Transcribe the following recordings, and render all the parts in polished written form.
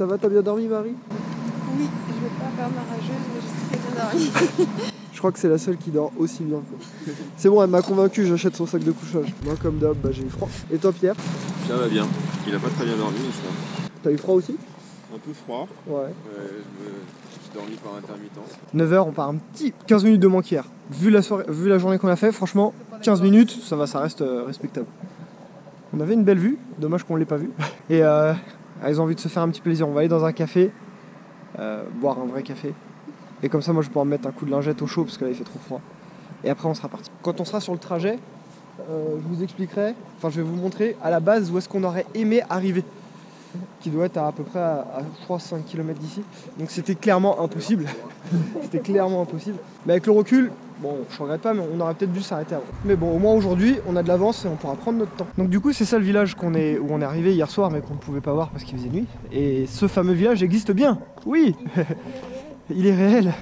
Ça va, t'as bien dormi, Marie? Oui, je vais pas faire ma rageuse, mais j'ai très bien dormi. Je crois que c'est la seule qui dort aussi bien. C'est bon, elle m'a convaincu, j'achète son sac de couchage. Moi, comme d'hab, bah, j'ai eu froid. Et toi, Pierre? Ça va bien. Il a pas très bien dormi, ça. T'as eu froid aussi? Un peu froid. Ouais. J'ai dormi par intermittence. 9h, on part un petit 15 minutes de moins qu'hier. Vu la journée qu'on a fait, franchement, 15 minutes, ça va, ça reste respectable. On avait une belle vue, dommage qu'on ne l'ait pas vue. Et ils ont envie de se faire un petit plaisir. On va aller dans un café, boire un vrai café. Et comme ça, moi, je vais pouvoir me mettre un coup de lingette au chaud parce que là, il fait trop froid. Et après, on sera parti. Quand on sera sur le trajet, je vous expliquerai, enfin, je vais vous montrer à la base où est-ce qu'on aurait aimé arriver. Qui doit être à peu près à je crois 5 km d'ici. Donc c'était clairement impossible. C'était clairement impossible. Mais avec le recul, bon, je regrette pas, mais on aurait peut-être dû s'arrêter avant. Mais bon, au moins aujourd'hui, on a de l'avance et on pourra prendre notre temps. Donc du coup, c'est ça le village où on est arrivé hier soir, mais qu'on ne pouvait pas voir parce qu'il faisait nuit. Et ce fameux village existe bien. Oui. Il est réel.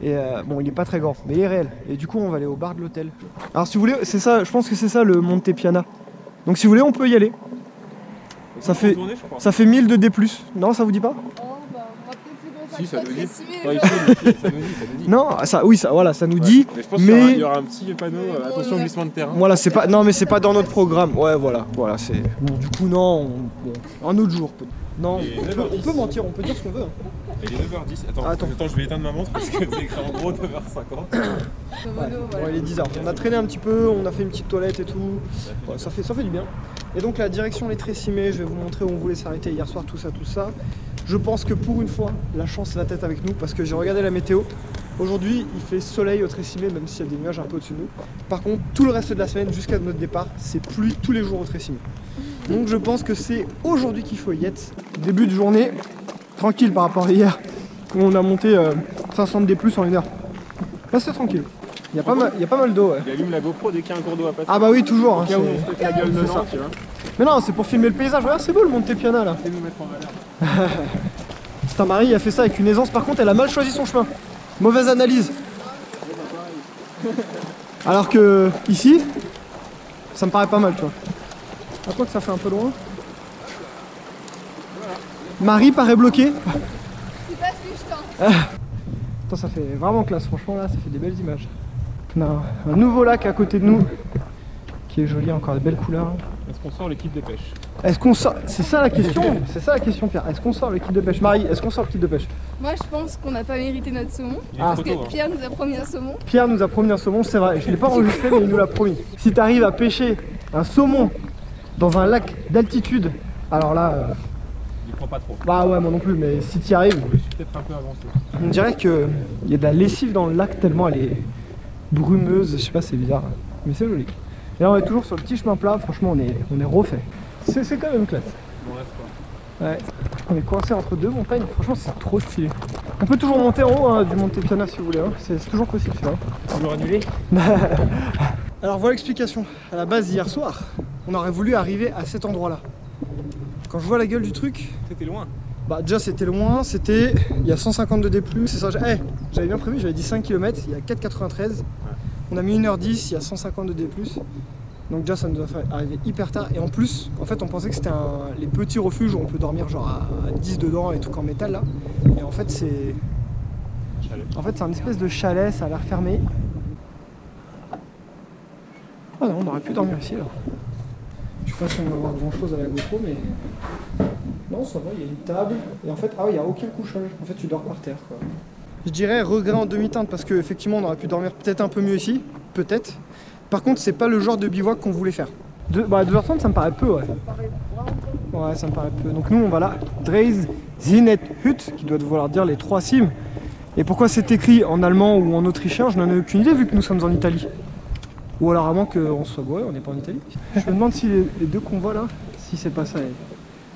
Et bon, il est pas très grand, mais il est réel. Et du coup, on va aller au bar de l'hôtel. Alors si vous voulez, c'est ça, je pense que c'est ça le Monte Piana. Donc si vous voulez, on peut y aller. Ça fait 1000 de D+. Non, ça vous dit pas? Oh, bah, on va peut-être Si, ça nous dit. ça nous dit. Non, voilà, ça nous dit. Mais je pense qu'il y aura un petit panneau, attention glissement de terrain. Voilà, c'est pas, non, mais c'est pas dans notre programme. Ouais, voilà, c'est. Bon, du coup, non, un autre jour. Non, on peut mentir, on peut dire ce qu'on veut. Il est 9h10. Attends, je vais éteindre ma montre parce que c'est écrit en gros 9h50. Ouais, il est 10h. On a traîné un petit peu, on a fait une petite toilette et tout. Ouais, ça fait du bien. Et donc la direction les Tressimé, je vais vous montrer où on voulait s'arrêter hier soir, tout ça. Je pense que pour une fois, la chance est la tête avec nous parce que j'ai regardé la météo. Aujourd'hui, il fait soleil au Tressimé, même s'il y a des nuages un peu au-dessus de nous. Par contre, tout le reste de la semaine, jusqu'à notre départ, c'est pluie tous les jours au Tressimé. Donc je pense que c'est aujourd'hui qu'il faut y être. Début de journée, tranquille par rapport à hier, où on a monté 500 D+ en 1 heure. Là c'est tranquille. Il y a pas mal d'eau. Ouais. Il allume la GoPro dès qu'il y a un cours d'eau à passer. Ah bah oui, toujours. Hein, on se fait la gueule dedans, tu vois. Mais non, c'est pour filmer le paysage. Regarde, c'est beau le Monte Piana là. C'est nous mettre en valeur. Putain, Marie a fait ça avec une aisance. Par contre, elle a mal choisi son chemin. Mauvaise analyse. Alors que ici, ça me paraît pas mal, tu vois. À quoi que ça fait un peu loin. Marie paraît bloquée. C'est pas ce que je tente. Attends, ça fait vraiment classe. Franchement, là, ça fait des belles images. On a un nouveau lac à côté de nous qui est joli, encore des belles couleurs. Est-ce qu'on sort l'équipe de pêche? Est-ce qu'on sort? C'est ça la question. C'est ça la question, Pierre. Est-ce qu'on sort l'équipe de pêche? Marie, est-ce qu'on sort l'équipe de pêche? Moi, je pense qu'on n'a pas mérité notre saumon. Ah. Parce que Pierre nous a promis un saumon. Pierre nous a promis un saumon, c'est vrai. Je ne l'ai pas enregistré, mais il nous l'a promis. Si tu arrives à pêcher un saumon dans un lac d'altitude, alors là. Il prend pas trop. Bah ouais, moi non plus, mais si tu y arrives. Je suis peut-être un peu avancé. On dirait qu'il y a de la lessive dans le lac tellement elle est brumeuse. Je sais pas, c'est bizarre. Mais c'est joli. Et là, on est toujours sur le petit chemin plat. Franchement, on est refait. C'est quand même classe. On reste quoi. Ouais. On est coincé entre deux montagnes. Franchement, c'est trop stylé. On peut toujours monter en haut hein, du Monte Piana si vous voulez. Hein. C'est toujours possible, ça. Toujours annulé. Alors voilà l'explication. À la base, hier soir, on aurait voulu arriver à cet endroit-là. Quand je vois la gueule du truc, c'était loin. Bah déjà c'était loin, il y a 152 D+, c'est ça, j'avais bien prévu, j'avais dit 5 km, il y a 4,93. On a mis 1h10, il y a 152 D+. Donc déjà ça nous a fait arriver hyper tard. Et en plus, en fait on pensait que c'était les petits refuges où on peut dormir genre à 10 dedans et tout en métal là. Et en fait c'est un espèce de chalet, ça a l'air fermé. Ah non, on aurait pu dormir ici là. Je sais pas si on va avoir grand chose à la GoPro, mais non, ça va, il y a une table. Et en fait, il n'y a aucun couchage. En fait, tu dors par terre, quoi. Je dirais regret en demi-teinte parce qu'effectivement, on aurait pu dormir peut-être un peu mieux ici. Peut-être. Par contre, c'est pas le genre de bivouac qu'on voulait faire. 2h30, ça me paraît peu, ouais. Ouais, ça me paraît peu. Donc nous, on va là. Dreis Zinet Hut, qui doit vouloir dire les 3 cimes. Et pourquoi c'est écrit en allemand ou en autrichien, je n'en ai aucune idée vu que nous sommes en Italie. Ou alors avant qu'on soit gouré, on n'est pas en Italie. Je me demande si les deux qu'on voit là, si c'est pas ça.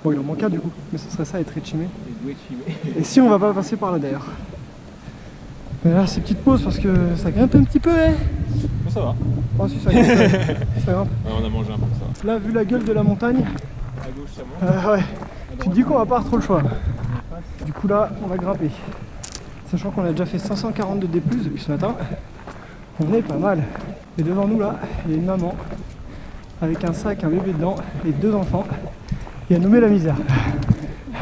Bon, il en manque un du coup, mais ce serait ça, être Trecime. Et si on va pas passer par là d'ailleurs. Mais là, c'est petite pause parce que ça grimpe un petit peu, hein. Bon, ça va. Oh si, ça grimpe. Ça grimpe. Ouais, on a mangé un peu ça. Là, vu la gueule de la montagne, à gauche, ça monte. ouais. Tu te dis qu'on va pas avoir trop le choix. Du coup là, on va grimper. Sachant qu'on a déjà fait 542 D+ depuis ce matin. On est pas mal. Et devant nous là, il y a une maman avec un sac, un bébé dedans et 2 enfants. Et à nommer la misère.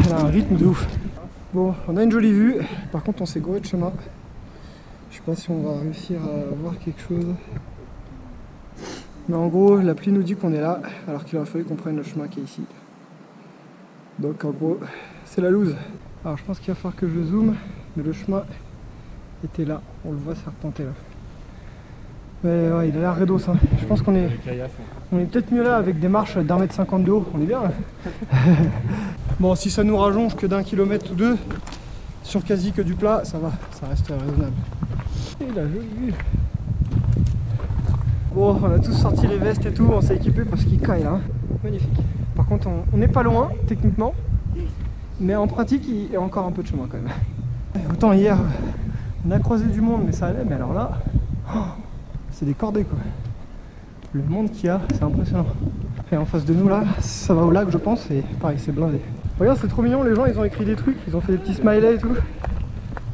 Elle a un rythme de ouf. Bon, on a une jolie vue. Par contre, on s'est gouré de chemin. Je sais pas si on va réussir à voir quelque chose. Mais en gros, l'appli nous dit qu'on est là, alors qu'il aurait fallu qu'on prenne le chemin qui est ici. Donc en gros, c'est la loose. Alors je pense qu'il va falloir que je zoome, mais le chemin était là. On le voit serpenter là. Mais ouais, il a l'air raido ça. Je pense qu'on est peut-être mieux là avec des marches d'1,50 m de haut. On est bien là. Bon, si ça nous rallonge que d'1 km ou deux, sur quasi que du plat, ça va, ça reste raisonnable. Et la jolie vue. Bon, on a tous sorti les vestes et tout, on s'est équipé parce qu'il caille là. Magnifique. Par contre, on n'est pas loin, techniquement. Mais en pratique, il y a encore un peu de chemin quand même. Autant hier, on a croisé du monde, mais ça allait. Mais alors là, oh, c'est des cordées quoi. Le monde qu'il y a, c'est impressionnant. Et en face de nous là, ça va au lac je pense, et pareil, c'est blindé. Regarde, c'est trop mignon, les gens ils ont écrit des trucs, ils ont fait des petits smileys et tout.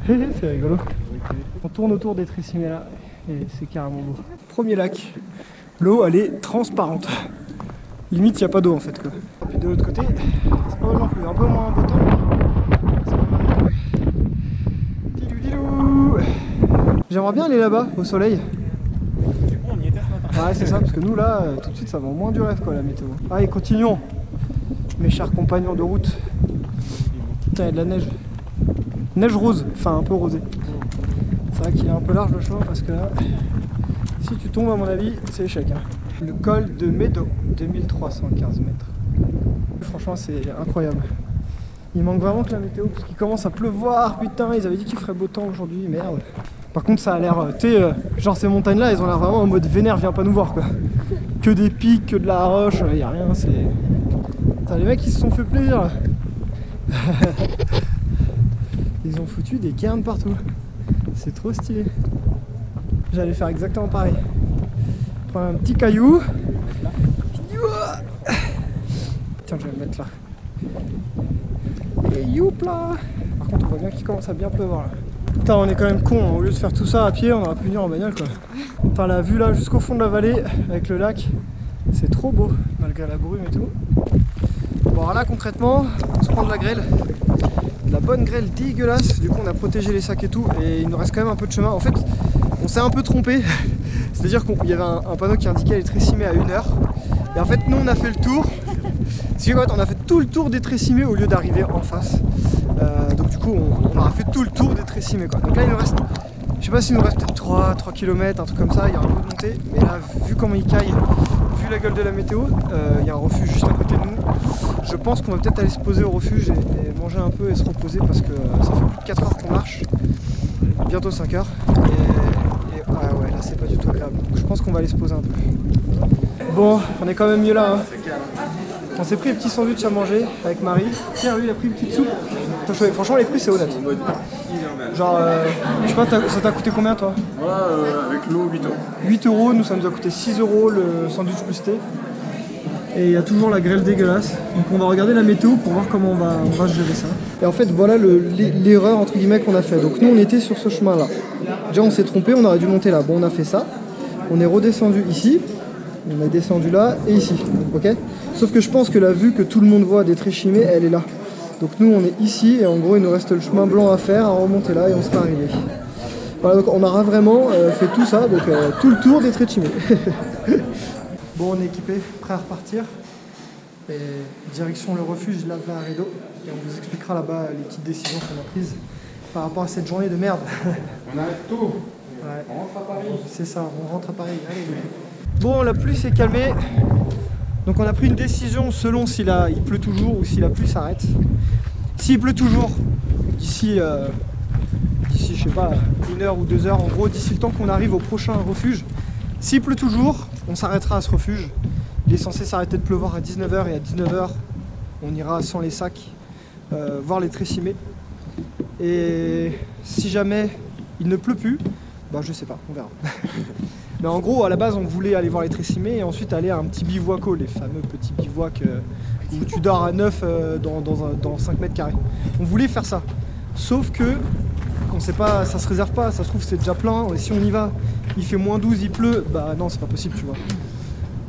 C'est rigolo. On tourne autour des Tressimé là, et c'est carrément beau. Premier lac. L'eau elle est transparente. Limite il n'y a pas d'eau en fait quoi. Et puis de l'autre côté, c'est pas mal non plus, un peu moins beau temps. C'est pas mal non plus. Dilou dilou. J'aimerais bien aller là-bas, au soleil. On y était ce matin. Ouais c'est ça, parce que nous là, tout de suite ça va moins du rêve quoi la météo. Allez continuons, mes chers compagnons de route. Putain il y a de la neige. Neige rose, enfin un peu rosée. C'est vrai qu'il est un peu large le chemin parce que là, si tu tombes à mon avis, c'est échec. Hein. Le col de Médo, 2315 mètres. Franchement c'est incroyable. Il manque vraiment que la météo parce qu'il commence à pleuvoir, putain ils avaient dit qu'il ferait beau temps aujourd'hui, merde. Par contre ça a l'air, tu sais, genre ces montagnes là, elles ont l'air vraiment en mode vénère, viens pas nous voir quoi. Que des pics, que de la roche, y a rien, c'est... Putain, les mecs ils se sont fait plaisir là. Ils ont foutu des cairns partout. C'est trop stylé. J'allais faire exactement pareil. Prendre un petit caillou. Tiens, je vais me mettre là. Et youpla. Par contre, on voit bien qu'il commence à bien pleuvoir là. Putain, on est quand même con, hein. Au lieu de faire tout ça à pied, on aurait pu venir en bagnole quoi. Putain, la vue là jusqu'au fond de la vallée avec le lac, c'est trop beau malgré la brume et tout. Bon, alors là concrètement, on se prend de la grêle. De la bonne grêle dégueulasse. Du coup, on a protégé les sacs et tout, et il nous reste quand même un peu de chemin. En fait, on s'est un peu trompé. C'est-à-dire qu'il y avait un panneau qui indiquait les Tressimé à 1 heure. Et en fait, nous on a fait le tour. On a fait tout le tour des Tressimé au lieu d'arriver en face. Donc du coup on aura fait tout le tour des Tressimé quoi. Donc là il nous reste, je sais pas s'il nous reste peut-être 3 km, un truc comme ça, il y a un peu de montée. Mais là vu comment il caille, vu la gueule de la météo, il y a un refuge juste à côté de nous. Je pense qu'on va peut-être aller se poser au refuge et manger un peu et se reposer parce que ça fait plus de 4 heures qu'on marche. Bientôt 5 heures. Et ouais là c'est pas du tout agréable. Donc je pense qu'on va aller se poser un peu. Bon, on est quand même mieux là. Hein. On s'est pris un petit sandwich à manger avec Marie. Tiens, lui il a pris une petite soupe. Franchement, les prix c'est honnête. Genre, je sais pas, ça t'a coûté combien toi? Moi, avec l'eau, 8 euros. 8 euros, nous ça nous a coûté 6 euros le sandwich plus thé. Et il y a toujours la grêle dégueulasse. Donc on va regarder la météo pour voir comment on va gérer ça. Et en fait, voilà l'erreur entre guillemets qu'on a fait. Donc nous on était sur ce chemin là. Déjà on s'est trompé, on aurait dû monter là. Bon, on a fait ça. On est redescendu ici. On est descendu là et ici, ok? Sauf que je pense que la vue que tout le monde voit des Tressimé, elle est là. Donc nous on est ici et en gros il nous reste le chemin blanc à faire, à remonter là et on sera arrivé. Voilà, donc on aura vraiment fait tout ça, donc tout le tour des Tressimé. Bon, on est équipé, prêt à repartir. Et direction le refuge là à Redo. Et on vous expliquera là-bas les petites décisions qu'on a prises par rapport à cette journée de merde. On arrête tôt. Ouais. On rentre à Paris. C'est ça, on rentre à Paris. Allez. Bon, la pluie s'est calmée. Donc on a pris une décision selon s'il pleut toujours ou si la pluie s'arrête. S'il pleut toujours, d'ici je sais pas, 1 heure ou 2 heures, en gros d'ici le temps qu'on arrive au prochain refuge. S'il pleut toujours, on s'arrêtera à ce refuge. Il est censé s'arrêter de pleuvoir à 19 h et à 19 h, on ira sans les sacs voir les Tressimé. Et si jamais il ne pleut plus, bah je sais pas, on verra. Mais en gros, à la base, on voulait aller voir les Tressimé et ensuite aller à un petit bivouaco, les fameux petits bivouacs où tu dors à 9 dans 5 mètres carrés. On voulait faire ça. Sauf que, on sait pas, ça se réserve pas, ça se trouve c'est déjà plein. Et si on y va, il fait -12, il pleut, bah non, c'est pas possible, tu vois.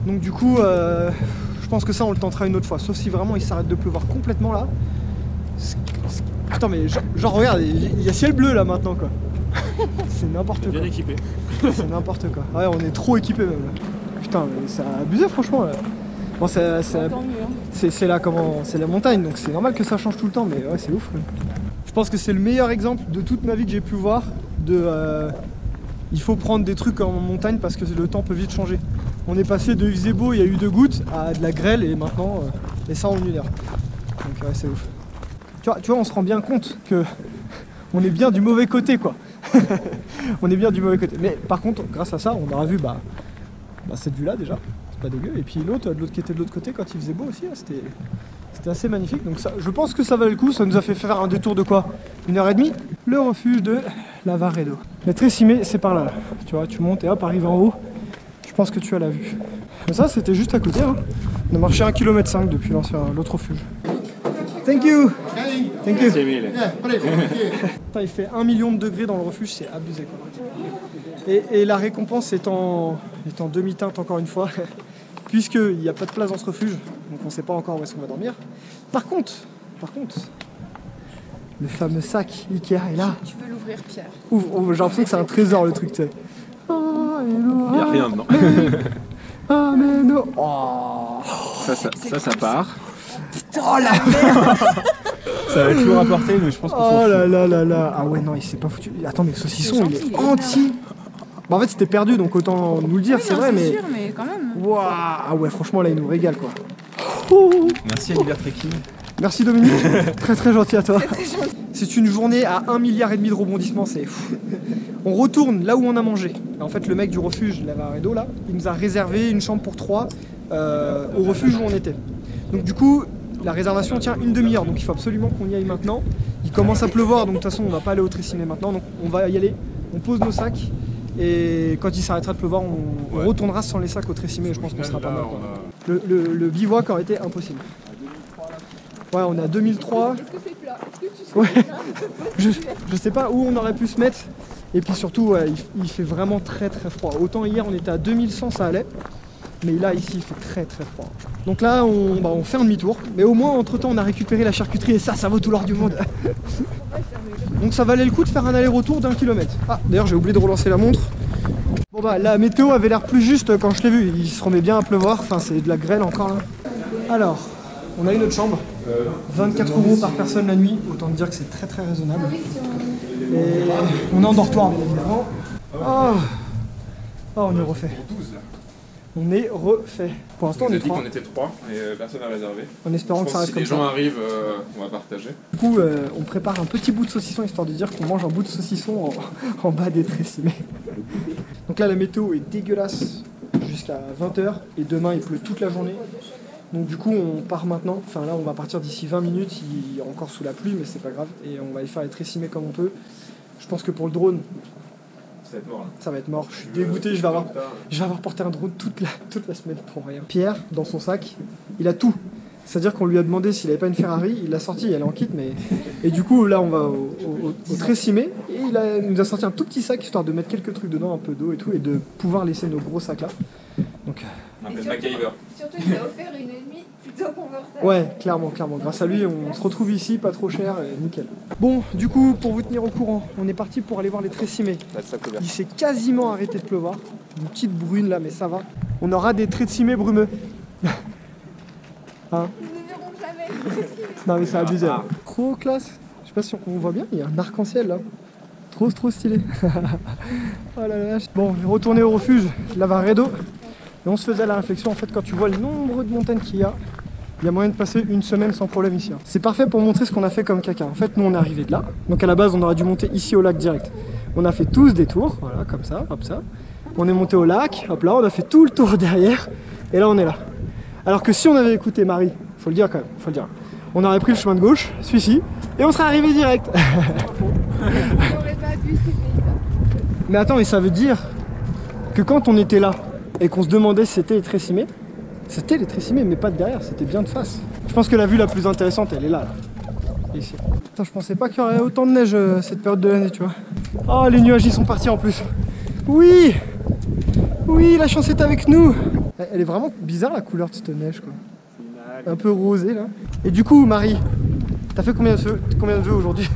Donc du coup, je pense que ça, on le tentera une autre fois. Sauf si vraiment il s'arrête de pleuvoir complètement là. Attends, mais genre regarde, il y a ciel bleu là maintenant quoi. C'est n'importe quoi. Bien équipé. C'est n'importe quoi. Ouais, on est trop équipé même là. Putain, mais ça a abusé franchement là. Bon, c'est là comment. C'est la montagne donc c'est normal que ça change tout le temps, mais ouais, c'est ouf. Je pense que c'est le meilleur exemple de toute ma vie que j'ai pu voir de. Il faut prendre des trucs en montagne parce que le temps peut vite changer. On est passé de il faisait beau, il y a eu 2 gouttes, à de la grêle et maintenant, et ça en 1 heure. Donc ouais, c'est ouf. Tu vois, on se rend bien compte que on est bien du mauvais côté quoi. On est bien du mauvais côté. Mais par contre, grâce à ça, on aura vu cette vue là déjà, c'est pas dégueu. Et puis l'autre qui était de l'autre côté quand il faisait beau aussi, c'était assez magnifique. Donc ça, je pense que ça valait le coup. Ça nous a fait faire un détour de quoi, 1h30. Le refuge de Lavaredo. Mais Tressimé, c'est par là. Tu vois, tu montes et hop, arrive en haut. Je pense que tu as la vue. Mais ça, c'était juste à côté. Hein. On a marché 1,5 km depuis l'autre refuge. Thank you. Thank you. Putain, il fait 1 million de degrés dans le refuge, c'est abusé quoi. Et la récompense est en demi-teinte encore une fois, puisqu'il n'y a pas de place dans ce refuge, donc on ne sait pas encore où est-ce qu'on va dormir. Par contre, le fameux sac Ikea est là. Tu veux l'ouvrir, Pierre? Ouvre, j'ai l'impression que c'est un trésor le truc, tu sais. Il n'y a rien dedans. Ah mais non. Oh. Ça part. Oh la merde. Ça va être lourd à porter, mais je pense qu'on s'en fout. Oh là là là là. Ah ouais, non, il s'est pas foutu. Attends, mais le saucisson, il est entier. Bah en fait, c'était perdu, donc autant nous le dire, c'est vrai, mais. Sûr, mais quand même. Waouh. Ah ouais, franchement, là, il nous régale quoi. Merci à Liber Trekking. Merci Dominique, très très gentil à toi. C'est une journée à 1,5 milliard de rebondissements, c'est fou. On retourne là où on a mangé. En fait, le mec du refuge, Lavaredo, là, il nous a réservé une chambre pour 3 au refuge où on était. Donc du coup, la réservation tient une demi-heure, donc il faut absolument qu'on y aille maintenant. Il commence à pleuvoir, donc de toute façon, on va pas aller au Tressimé maintenant, donc on va y aller. On pose nos sacs, et quand il s'arrêtera de pleuvoir, on retournera sans les sacs au Tressimé, je pense qu'on sera pas mal. Le bivouac aurait été impossible. Ouais, on est à 2003. Est-ce que c'est plat? Est-ce que tu sais? Ouais. Je sais pas où on aurait pu se mettre. Et puis surtout, ouais, il fait vraiment très très froid. Autant hier on était à 2100, ça allait. Mais là ici il fait très très froid. Donc là on fait un demi-tour. Mais au moins entre temps on a récupéré la charcuterie et ça vaut tout l'or du monde. Donc ça valait le coup de faire un aller-retour d'1 kilomètre. Ah d'ailleurs j'ai oublié de relancer la montre. Bon bah la météo avait l'air plus juste quand je l'ai vu. Il se remet bien à pleuvoir. Enfin c'est de la grêle encore là. Alors, on a une autre chambre. 24 € par personne la nuit, autant te dire que c'est très très raisonnable. Et on est en dortoir bien évidemment. Oh, on est refait. On est refait. Pour l'instant on est 3. On était 3 et personne n'a réservé. En espérant que ça reste comme ça. Si les gens arrivent, on va partager. Du coup on prépare un petit bout de saucisson histoire de dire qu'on mange un bout de saucisson en bas des Tressimé. Donc là la météo est dégueulasse jusqu'à 20 h et demain il pleut toute la journée. Donc du coup on part maintenant, enfin là on va partir d'ici 20 minutes, il est encore sous la pluie mais c'est pas grave et on va aller faire les Tressimé comme on peut. Je pense que pour le drone, ça va être mort. Là. Ça va être mort, je suis dégoûté, je vais avoir porté un drone toute la semaine pour rien. Pierre, dans son sac, il a tout. C'est-à-dire qu'on lui a demandé s'il avait pas une Ferrari, il l'a sortie, elle est en kit, mais... Et du coup là on va au Tressimé et il nous a sorti un tout petit sac histoire de mettre quelques trucs dedans, un peu d'eau et tout, et de pouvoir laisser nos gros sacs là. Donc... Un peu de MacGyver. Surtout il a offert une nuit plutôt confortable. Ouais, clairement. Grâce à lui, on se retrouve ici, pas trop cher, et nickel. Bon, du coup, pour vous tenir au courant, on est parti pour aller voir les Tressimé. Il s'est quasiment arrêté de pleuvoir. Une petite brune là, mais ça va. On aura des Tressimé brumeux. Hein? Nous ne verrons jamais. Non mais c'est abusé. Trop classe. Je sais pas si on voit bien, il y a un arc-en-ciel là. Trop stylé. Oh la vache. Bon, retourner au refuge, Lavaredo. Et on se faisait la réflexion, en fait, quand tu vois le nombre de montagnes qu'il y a moyen de passer une semaine sans problème ici. Hein. C'est parfait pour montrer ce qu'on a fait comme caca. En fait, nous, on est arrivé de là. Donc à la base, on aurait dû monter ici au lac direct. On a fait tous des tours, voilà, comme ça, hop ça. On est monté au lac, hop là, on a fait tout le tour derrière. Et là, on est là. Alors que si on avait écouté Marie, faut le dire quand même, faut le dire. On aurait pris le chemin de gauche, celui-ci, et on serait arrivé direct. On n'aurait pas vu ces paysages. Mais attends, et ça veut dire que quand on était là, et qu'on se demandait si c'était les Tressimé, c'était les Tressimé, mais pas de derrière, c'était bien de face. Je pense que la vue la plus intéressante, elle est là. Ici. Putain, je pensais pas qu'il y aurait autant de neige cette période de l'année, tu vois. Oh, les nuages, ils sont partis en plus. Oui, la chance est avec nous. Elle est vraiment bizarre la couleur de cette neige, quoi. Un peu rosée, là. Et du coup, Marie, T'as fait combien de vœux aujourd'hui?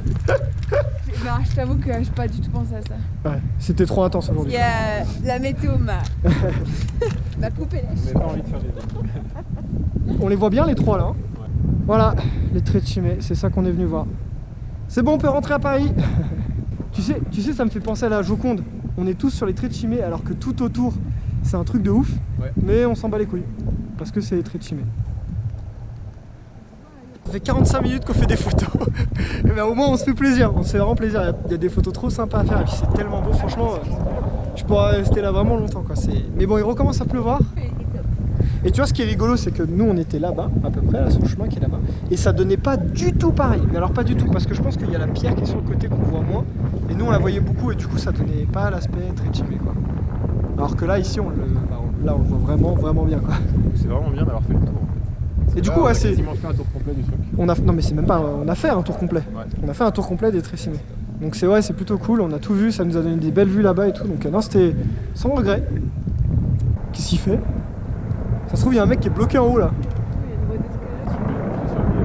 Non, je t'avoue que j'ai pas du tout pensé à ça. Ouais, c'était trop intense aujourd'hui. Il y a la météo m'a coupé la On n'a pas envie de faire les deux. On les voit bien les trois là. Hein. Ouais. Voilà, les traits de Chimay, c'est ça qu'on est venu voir. C'est bon, on peut rentrer à Paris. tu sais, ça me fait penser à la Joconde. On est tous sur les traits de Chimay alors que tout autour, c'est un truc de ouf. Ouais. Mais on s'en bat les couilles. Parce que c'est les traits de Chimay. Ça fait 45 minutes qu'on fait des photos. Et ben au moins on se fait plaisir, on se fait vraiment plaisir. Il y a des photos trop sympas à faire et puis c'est tellement beau, franchement. Je pourrais rester là vraiment longtemps quoi. Mais bon, il recommence à pleuvoir. Et tu vois ce qui est rigolo, c'est que nous on était là-bas, à peu près, là, sur le chemin qui est là-bas. Et ça donnait pas du tout pareil. Mais alors pas du tout, parce que je pense qu'il y a la pierre qui est sur le côté qu'on voit moins. Et nous on la voyait beaucoup et du coup ça donnait pas l'aspect très Chimay quoi. Alors que là ici on le voit vraiment bien quoi. C'est vraiment bien d'avoir fait le tour. Et du coup, ouais, c'est. On a quasiment fait un tour complet du truc. Non, mais c'est même pas. On a fait un tour complet. Ouais. On a fait un tour complet des traits Chimay. Donc c'est plutôt cool. On a tout vu. Ça nous a donné des belles vues là-bas et tout. Donc non, c'était sans regret. Qu'est-ce qu'il fait? Ça se trouve, il y a un mec qui est bloqué en haut là.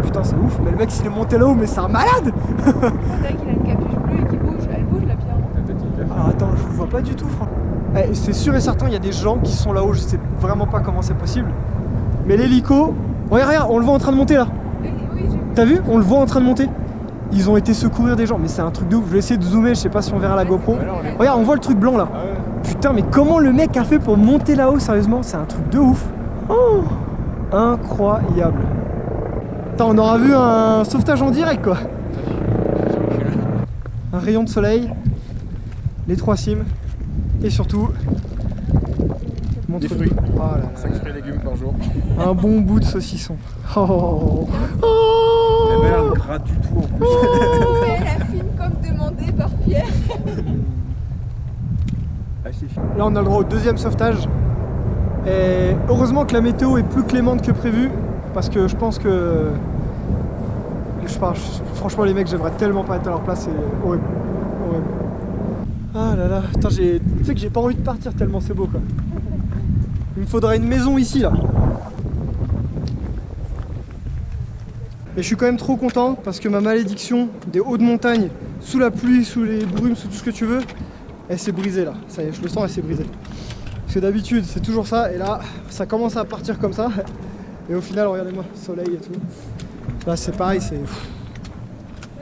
Putain, c'est ouf. Mais le mec, s'il est monté là-haut, mais c'est un malade. On dirait qu'il a une capuche bleue et qui bouge. Elle bouge la pierre. Alors attends, je vous vois pas du tout, franchement. Eh, c'est sûr et certain, il y a des gens qui sont là-haut. Je sais vraiment pas comment c'est possible. Mais l'hélico. Regarde, on le voit en train de monter là. T'as vu? On le voit en train de monter. Ils ont été secourir des gens, mais c'est un truc de ouf. Je vais essayer de zoomer, je sais pas si on verra la GoPro. Regarde, on voit le truc blanc là. Putain, mais comment le mec a fait pour monter là-haut, sérieusement? C'est un truc de ouf. Oh, incroyable. Attends, on aura vu un sauvetage en direct quoi. Un rayon de soleil, les 3 cimes, et surtout... Des fruits. Oh là là. 5 fruits et légumes par jour. Un bon bout de saucisson. Oh, oh, Elle a l'air gras du tout en plus. Oh, elle a fine comme demandé par Pierre. Là on a le droit au deuxième sauvetage. Et heureusement que la météo est plus clémente que prévu. Parce que je pense que... Franchement les mecs, j'aimerais tellement pas être à leur place, c'est horrible. Horrible. Ah là là, putain, tu sais que j'ai pas envie de partir tellement c'est beau quoi. Il me faudrait une maison ici là. Et je suis quand même trop content parce que ma malédiction des hautes montagnes, sous la pluie, sous les brumes, sous tout ce que tu veux, elle s'est brisée là. Ça y est, je le sens, elle s'est brisée. Parce que d'habitude c'est toujours ça et là ça commence à partir comme ça. Et au final, regardez-moi, soleil et tout. Là c'est pareil, c'est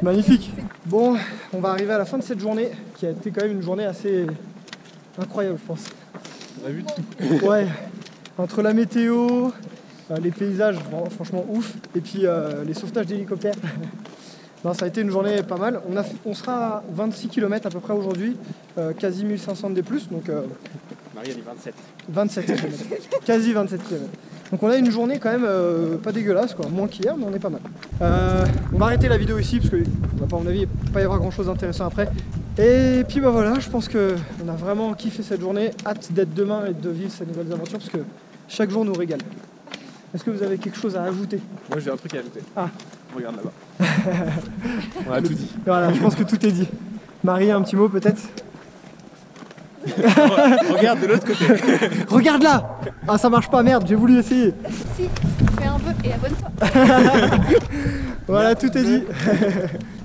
magnifique. Bon, on va arriver à la fin de cette journée qui a été quand même une journée assez incroyable je pense. On a vu tout. Ouais, entre la météo, les paysages, franchement ouf, et puis les sauvetages d'hélicoptères. Non, ça a été une journée pas mal. On sera à 26 km à peu près aujourd'hui, quasi 1500 de plus, donc... Marie a dit 27. 27 km, quasi 27 km. Donc on a une journée quand même pas dégueulasse, quoi. Moins qu'hier, mais on est pas mal. On va arrêter la vidéo ici, parce que, à mon avis, il ne va pas y avoir grand chose d'intéressant après. Et puis bah voilà, je pense qu'on a vraiment kiffé cette journée, hâte d'être demain et de vivre ces nouvelles aventures parce que chaque jour nous régale. Est-ce que vous avez quelque chose à ajouter? Moi j'ai un truc à ajouter. Ah. Regarde là-bas. On a tout dit. Voilà, je pense que tout est dit. Marie, un petit mot peut-être? Regarde de l'autre côté. Regarde là. Ah ça marche pas, merde, j'ai voulu essayer. Si, fais un vœu et abonne-toi. Voilà, tout est dit.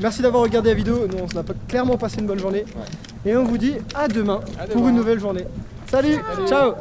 Merci d'avoir regardé la vidéo. Nous, on a clairement passé une bonne journée. Ouais. Et on vous dit à demain pour une nouvelle journée. Salut. Ciao.